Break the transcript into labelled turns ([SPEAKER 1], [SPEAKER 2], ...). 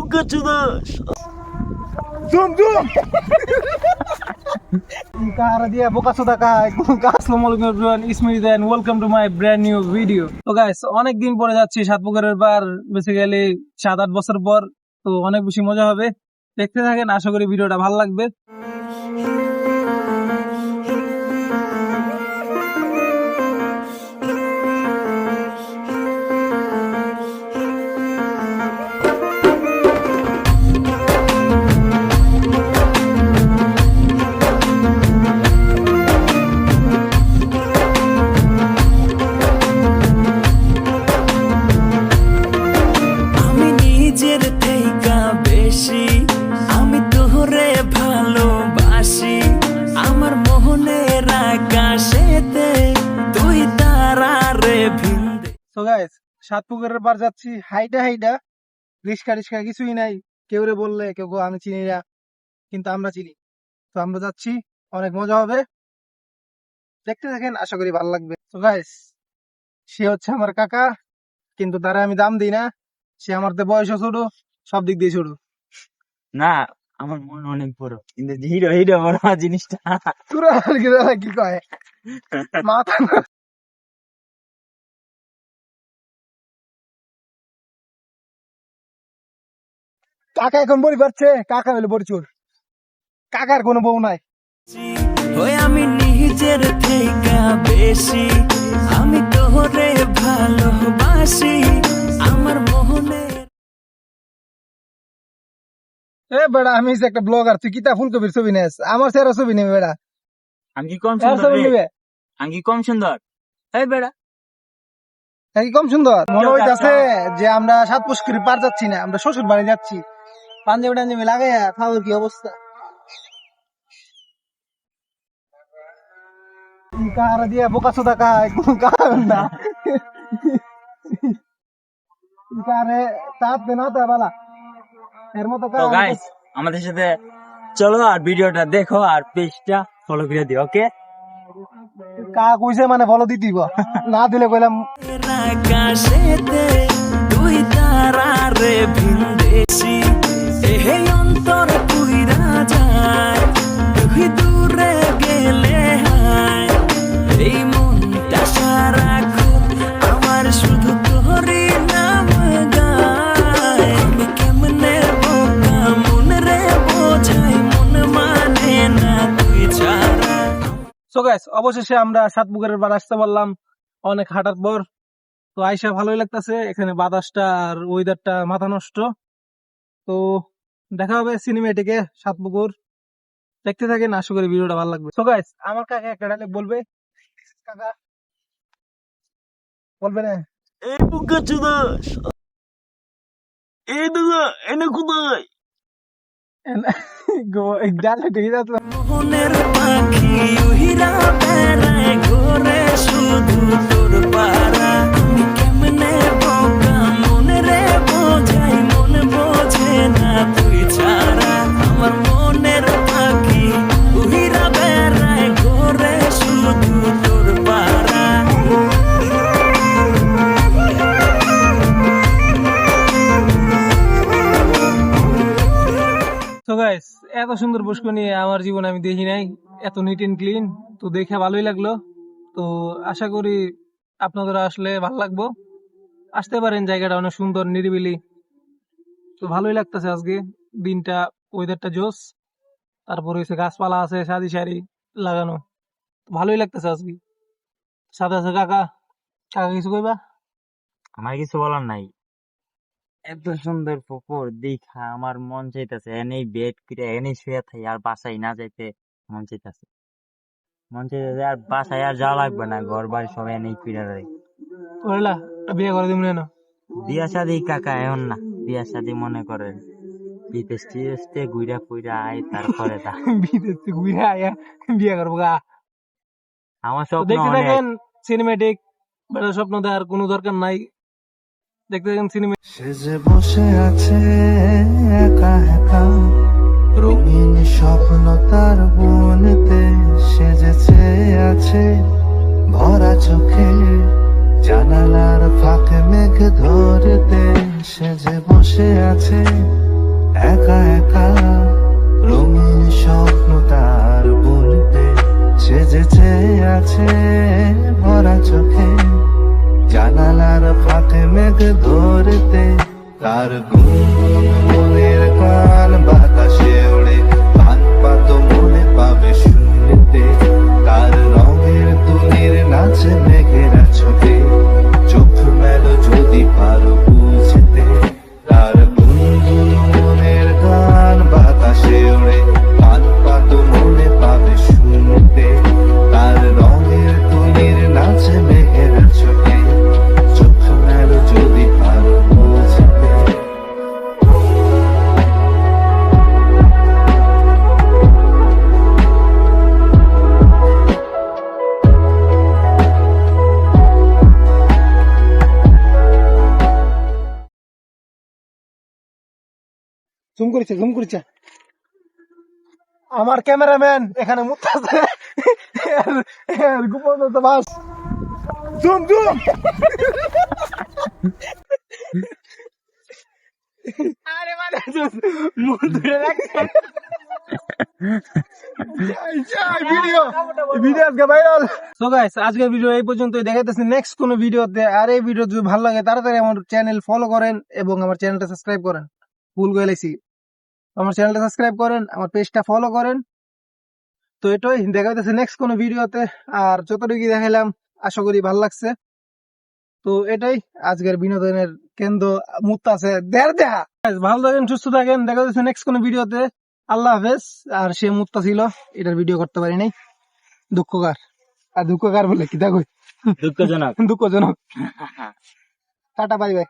[SPEAKER 1] buka cudas.
[SPEAKER 2] Zoom. Kara dia boka sudah kah? Assalamualaikum everyone, it's me and welcome to my brand new video. তো guys, অনেক দিন পরে যাচ্ছি সাতপুকুরের বার, basically 7-8 বছর পর। তো অনেক বেশি মজা হবে, দেখতে থাকেন, আশা করি ভিডিওটা ভালো লাগবে। So guys, সাতপুকুরের বার যাচ্ছি হাইটা রিস্কা কিছুই নাই। কেউ রে বললে কেউ আমি চিনি না, কিন্তু আমরা চিনি। তো আমরা যাচ্ছি, অনেক মজা হবে, দেখতে থাকেন, আশা করি ভালো লাগবে। তো গাইস, সে হচ্ছে আমার কাকা, কিন্তু তারা আমি দাম দিই না। সে আমার তো বয়সও ছোট, সব দিক দিয়ে ছোট।
[SPEAKER 1] না, আমার মন অনেক বড়, কিন্তু হিরো বড় জিনিসটা
[SPEAKER 2] পুরো কি কয় মাথা। কাকা এখন বড়ি পাচ্ছে, কাকা হলো বড়ি চোর, কাকার কোনো বউ নাই।
[SPEAKER 3] আমি নিজের থেকে বেশি, আমি তোরে ভালোবাসি, আমার মোহনে।
[SPEAKER 2] এ বেড়া, আমি একটা ব্লগার, তুই কিতা ফুলকপির ছবি নেস, আমার সেরা ছবি নেবে বেড়া।
[SPEAKER 1] আমি কি কম সুন্দর রে? আমি কি কম সুন্দর? এই বেড়া,
[SPEAKER 2] নাকি কম সুন্দর? মনে হইতাছে যে আমরা সাতপুকুর পার যাচ্ছি না, আমরা শ্বশুর বাড়ি যাচ্ছি। পাঞ্জাবি লাগাইয়া খাওয়ার কি অবস্থা? কারা দিয়া বোকা চোদা খায় না, কারে তাপ না তা বালা এর মতো।
[SPEAKER 1] তো গাইস, আমাদের সাথে চলো আর ভিডিওটা দেখো আর পেজটা ফলো করে দিও, ওকে?
[SPEAKER 2] কা কইছে মানে ফলো দিতিব, না দিলে কইলাম।
[SPEAKER 3] আকাশেতে তুই তারারে ভিন্দেছি, এহে অন্তর পুইরা যায়, তুই দূরে গেলে হায়, এই মনটা সারাক্ষণ আমার শুধু তোরই নাম গায়। আমি কেমনে বোকা মন রে বোঝাই, মন মানে না তুই ছাড়া।
[SPEAKER 2] সো গাইস, অবশেষে আমরা সাতপুকুরের বার আসতে পারলাম অনেক হাঁটার পর। তো আইসা ভালোই লাগতেছে, এখানে বাতাসটা আর ওয়েদারটা মাথা নষ্ট। তো দেখা হবে সিনেমেটিকে সাতপুকুর, দেখতে থাকেন, আশা করি ভিডিওটা ভালো লাগবে। সো গাইস, আমার কাকা একটা ডায়লগ বলবে, কাকা বলবে না?
[SPEAKER 1] এই বুকা চুদাস, এই দাদা এনে কোথায়?
[SPEAKER 3] মনের পাখি উহিরা বেড়ায় ঘোরে শুধু তোর পাড়া, আমি কেমনে বোকা মন রে বোঝাই, মন বোঝে না তুই ছাড়া, আমার মনের পাখি উহিরা বেড়ায় ঘোরে শুধু তোর পাড়া।
[SPEAKER 2] তো গাইস, এত সুন্দর পুষ্করণী আমার জীবনে আমি দেখি নাই, এত নিট এন্ড ক্লিন। তো দেখে ভালোই লাগলো। তো আশা করি আপনাদের আসলে ভালো লাগবো, আসতে পারেন, জায়গাটা অনেক সুন্দর, নিরিবিলি। তো ভালোই লাগতেছে আজকে দিনটা, ওয়েদারটা জোস, তারপর হয়েছে গাছপালা আছে সারি সারি লাগানো, ভালোই লাগতেছে আজকে। সাথে আছে কাকা। কাকা কিছু কইবা?
[SPEAKER 1] আমার কিছু বলার নাই, এত সুন্দর পুকুর দেখা আমার মন চাইতেছে এনেই বেড করে এনেই শুয়ে থাকি, আর বাসায় না যাইতে মন চাইতেছে আর বাসায় আর যাওয়া লাগবে না, ঘর বাড়ি সব এনেই ফিরে দেয়।
[SPEAKER 2] কইলা বিয়ে করে দিমু না?
[SPEAKER 1] বিয়া শাদি কাকা এখন না, বিয়া শাদি মনে করে বিদেশ টিদেশে ঘুরা ফুইরা আয়, তারপরে
[SPEAKER 2] বিদেশ থেকে ঘুরে আয়া বিয়ে করবো গা।
[SPEAKER 1] আমার স্বপ্ন
[SPEAKER 2] দেখতে
[SPEAKER 1] অনেক।
[SPEAKER 2] থাকেন সিনেমেটিক, স্বপ্ন দেওয়ার কোনো দরকার নাই, দেখতে থাকেন সিনেমা।
[SPEAKER 4] সে যে বসে আছে একা একা, রঙিন স্বপ্ন তার বনেতে, সে যে চেয়ে আছে ভরা চোখে, জানালার ফাঁকে মেঘ ধরতে, সে যে বসে আছে একা একা রঙিন স্বপ্ন তার বুনতে সেজেছে আছে ভরা চোখে জানালার ফাঁকে মেঘ ধরতে তার গুনগুন মনের গান বাতাসে ওড়ে পান পাত মনে পাবে শুনতে তার রঙের তুলির নাচে মেঘেরা ছোটে চোখ মেলো যদি পারো বুঝতে তার গুনগুন মনের গান বাতাসে ওড়ে পান পাত মনে পাবে শুনতে তার রঙের তুলির নাচে মেঘেরা ছোটে চোখ মেলো যদি পারো বুঝতে
[SPEAKER 2] জুম করেছে আমার ক্যামেরাম্যান এখানে মুতাছে গোপন বাস জুম জুম আরে মানে মুখ ধরে রাখছে ভিডিও আজকে ভাইরাল। সো গাইস আজকের ভিডিও এই পর্যন্তই, দেখাইতেছি নেক্সট কোন ভিডিওতে। আর এই ভিডিও যদি ভালো লাগে তাড়াতাড়ি আমার চ্যানেল ফলো করেন এবং আমার চ্যানেলটা সাবস্ক্রাইব করেন। ভুল গেলেছি, আমার চ্যানেলটা সাবস্ক্রাইব করেন, আমার পেজটা ফলো করেন। তো এটাই দেখাইতেছি নেক্সট কোন ভিডিওতে। আর যতটুকু দেখাইলাম আশা করি ভালো লাগছে। তো এটাই আজকের বিনোদনের কেন্দ্র মুত্তাছে দেড় দেখা। ভালো থাকেন, সুস্থ থাকেন, দেখা যাচ্ছে নেক্সট কোন ভিডিওতে। আল্লাহ হাফেজ। আর সে মুত্তা ছিল, এটার ভিডিও করতে পারি নাই, দুঃখকার। আর দুঃখকার বলে কি দেখো,
[SPEAKER 1] দুঃখজনক।
[SPEAKER 2] দুঃখজনক। Tata, bye bye.